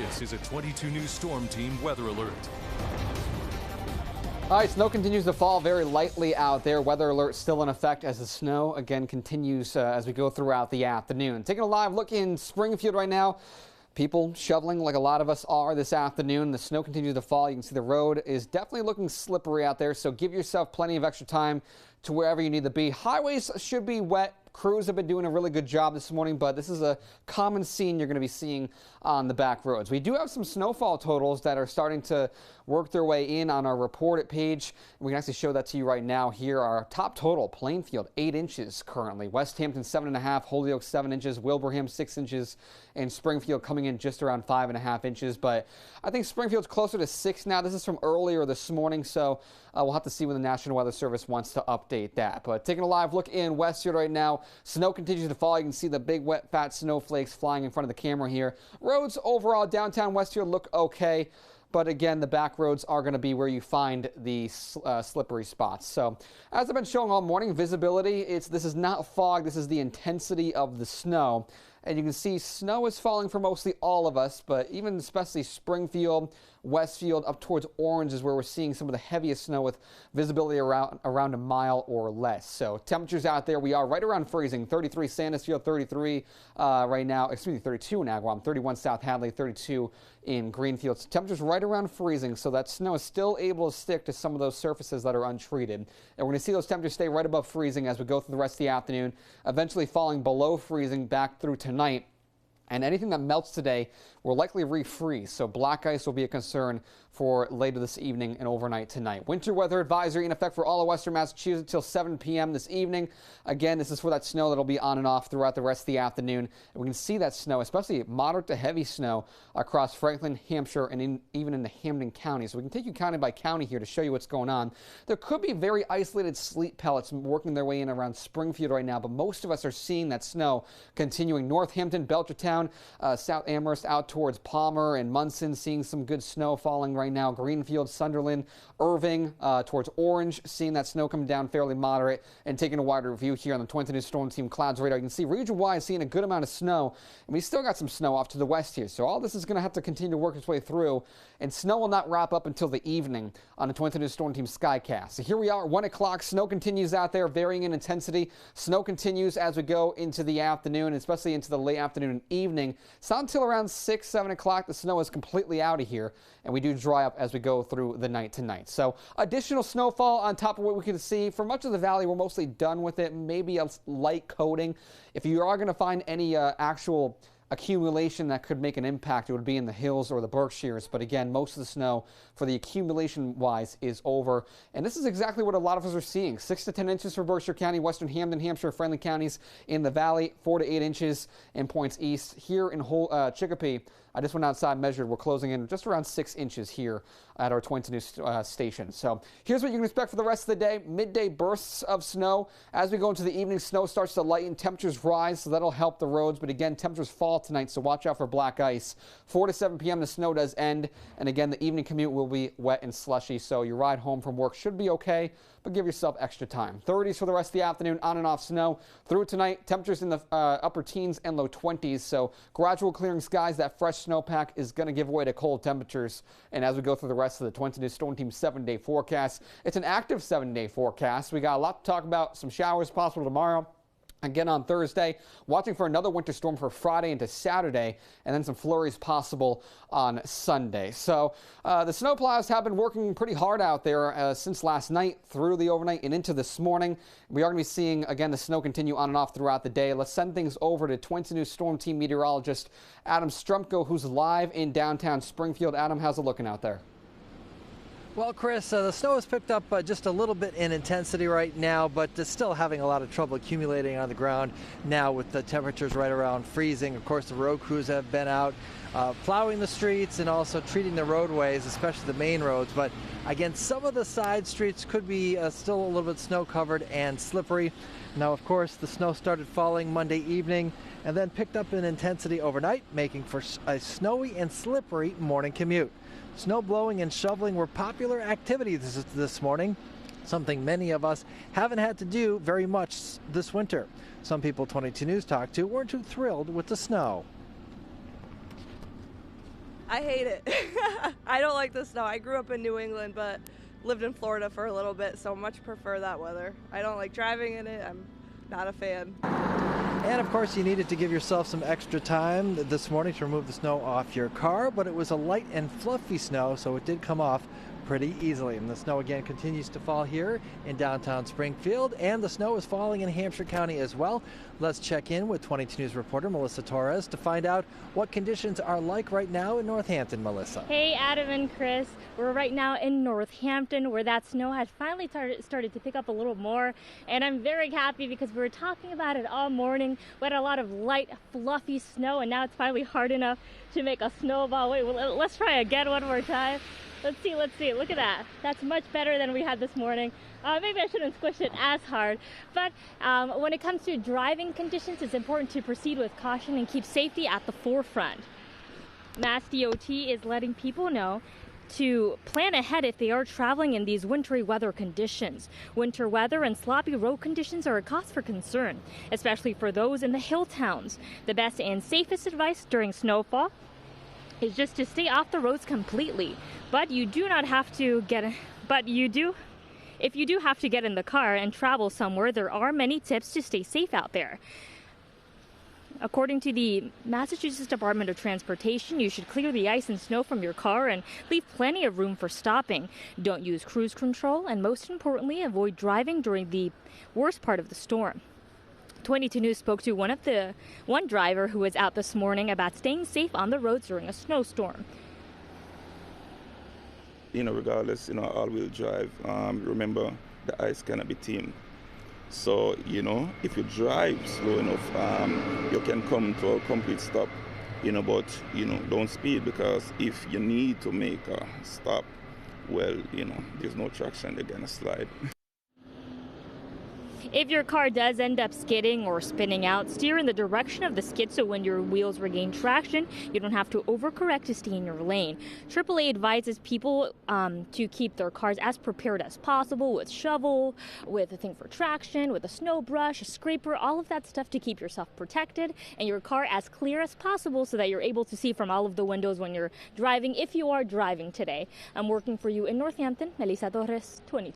This is a 22 News Storm Team weather alert. All right, snow continues to fall very lightly out there. Weather alert still in effect as the snow again continues as we go throughout the afternoon. Taking a live look in Springfield right now. People shoveling like a lot of us are this afternoon. The snow continues to fall. You can see the road is definitely looking slippery out there, so give yourself plenty of extra time to wherever you need to be. Highways should be wet. Crews have been doing a really good job this morning, but this is a common scene you're going to be seeing on the back roads. We do have some snowfall totals that are starting to work their way in on our reported page. We can actually show that to you right now here. Our top total, Plainfield, 8 inches currently. West Hampton, 7.5. Holyoke, 7 inches. Wilbraham, 6 inches. And Springfield coming in just around 5.5 inches. But I think Springfield's closer to 6 now. This is from earlier this morning, so we'll have to see when the National Weather Service wants to update that. But taking a live look in Westfield right now, snow continues to fall. You can see the big wet fat snowflakes flying in front of the camera here. Roads overall downtown Westfield look okay. But again, the back roads are going to be where you find the slippery spots. So as I've been showing all morning, visibility, this is not fog. This is the intensity of the snow. And you can see snow is falling for mostly all of us, but even especially Springfield, Westfield, up towards Orange is where we're seeing some of the heaviest snow with visibility around a mile or less. So temperatures out there, we are right around freezing. 33 Sandusfield, 33 right now, excuse me, 32 in Agawam, 31 South Hadley, 32 in Greenfield. So temperatures right around freezing, so that snow is still able to stick to some of those surfaces that are untreated. And we're going to see those temperatures stay right above freezing as we go through the rest of the afternoon, eventually falling below freezing back through tonight. And anything that melts today will likely refreeze, so black ice will be a concern for later this evening and overnight tonight. Winter weather advisory in effect for all of western Massachusetts until 7 p.m. this evening. Again, this is for that snow that will be on and off throughout the rest of the afternoon. And we can see that snow, especially moderate to heavy snow, across Franklin, Hampshire, and even in the Hampden County. So we can take you county by county here to show you what's going on. There could be very isolated sleet pellets working their way in around Springfield right now, but most of us are seeing that snow continuing. Northampton, Belchertown, South Amherst out towards Palmer and Munson, seeing some good snow falling right now. Greenfield, Sunderland, Irving, towards Orange, seeing that snow coming down fairly moderate. And taking a wider view here on the 22 News Storm Team Clouds radar, you can see region-wide seeing a good amount of snow. And we still got some snow off to the west here. So all this is going to have to continue to work its way through. And snow will not wrap up until the evening on the 22 News Storm Team Skycast. So here we are at 1 o'clock. Snow continues out there, varying in intensity. Snow continues as we go into the afternoon, especially into the late afternoon and evening. It's not until around 6, 7 o'clock the snow is completely out of here, and we do dry up as we go through the night tonight. So additional snowfall on top of what we can see. For much of the valley, we're mostly done with it. Maybe a light coating. If you are going to find any actual accumulation that could make an impact, it would be in the hills or the Berkshires. But again, most of the snow for the accumulation wise is over. And this is exactly what a lot of us are seeing. 6 to 10 inches for Berkshire County, Western Hampden, Hampshire, friendly counties in the valley, 4 to 8 inches in points east. Here in Chicopee, I just went outside, measured. We're closing in just around 6 inches here at our 22 News station. So here's what you can expect for the rest of the day. Midday bursts of snow. As we go into the evening, snow starts to lighten. Temperatures rise, so that'll help the roads. But again, temperatures fall tonight, so watch out for black ice. 4 to 7 p.m. the snow does end. And again, the evening commute will be wet and slushy, so your ride home from work should be okay, but give yourself extra time. 30s for the rest of the afternoon, on and off snow. Through tonight, temperatures in the upper teens and low 20s, so gradual clearing skies. That fresh snowpack is going to give way to cold temperatures. And as we go through the rest of the 22 News Storm Team 7-day forecast, it's an active 7-day forecast. We got a lot to talk about. Some showers possible tomorrow. Again on Thursday, watching for another winter storm for Friday into Saturday, and then some flurries possible on Sunday. So the snowplows have been working pretty hard out there since last night, through the overnight and into this morning. We are going to be seeing, again, the snow continue on and off throughout the day. Let's send things over to 22 News Storm Team meteorologist Adam Strumko, who's live in downtown Springfield. Adam, how's it looking out there? Well, Chris, the snow has picked up just a little bit in intensity right now, but still having a lot of trouble accumulating on the ground now with the temperatures right around freezing. Of course, the road crews have been out plowing the streets and also treating the roadways, especially the main roads. But again, some of the side streets could be still a little bit snow-covered and slippery. Now, of course, the snow started falling Monday evening and then picked up in intensity overnight, making for a snowy and slippery morning commute. Snow blowing and shoveling were popular activities this morning, something many of us haven't had to do very much this winter. Some people 22 News talked to weren't too thrilled with the snow. I hate it. I don't like the snow. I grew up in New England, but lived in Florida for a little bit, so much prefer that weather. I don't like driving in it. I'm not a fan. And of course, you needed to give yourself some extra time this morning to remove the snow off your car, but it was a light and fluffy snow, so it did come off pretty easily. And the snow again continues to fall here in downtown Springfield, and the snow is falling in Hampshire County as well. Let's check in with 22 News reporter Melissa Torres to find out what conditions are like right now in Northampton. Melissa. Hey Adam and Chris, we're right now in Northampton where that snow has finally started to pick up a little more, and I'm very happy because we were talking about it all morning. We had a lot of light fluffy snow, and now it's finally hard enough to make a snowball. Wait, well, let's try again one more time. Let's see, look at that. That's much better than we had this morning. Maybe I shouldn't squish it as hard, but when it comes to driving conditions, it's important to proceed with caution and keep safety at the forefront. Mass DOT is letting people know to plan ahead if they are traveling in these wintry weather conditions. Winter weather and sloppy road conditions are a cause for concern, especially for those in the hill towns. The best and safest advice during snowfall is just to stay off the roads completely. But you do not have to if you do have to get in the car and travel somewhere, there are many tips to stay safe out there. According to the Massachusetts Department of Transportation, you should clear the ice and snow from your car and leave plenty of room for stopping. Don't use cruise control, and most importantly, avoid driving during the worst part of the storm. 22 News spoke to one driver who was out this morning about staying safe on the roads during a snowstorm. Regardless, all-wheel drive, remember the ice cannot be tamed. So, if you drive slow enough, you can come to a complete stop, but, don't speed, because if you need to make a stop, well, there's no traction, they're gonna slide. If your car does end up skidding or spinning out, steer in the direction of the skid so when your wheels regain traction, you don't have to overcorrect to stay in your lane. AAA advises people to keep their cars as prepared as possible with shovel, with a thing for traction, with a snow brush, a scraper, all of that stuff to keep yourself protected and your car as clear as possible so that you're able to see from all of the windows when you're driving, if you are driving today. I'm working for you in Northampton. Melissa Torres, 22.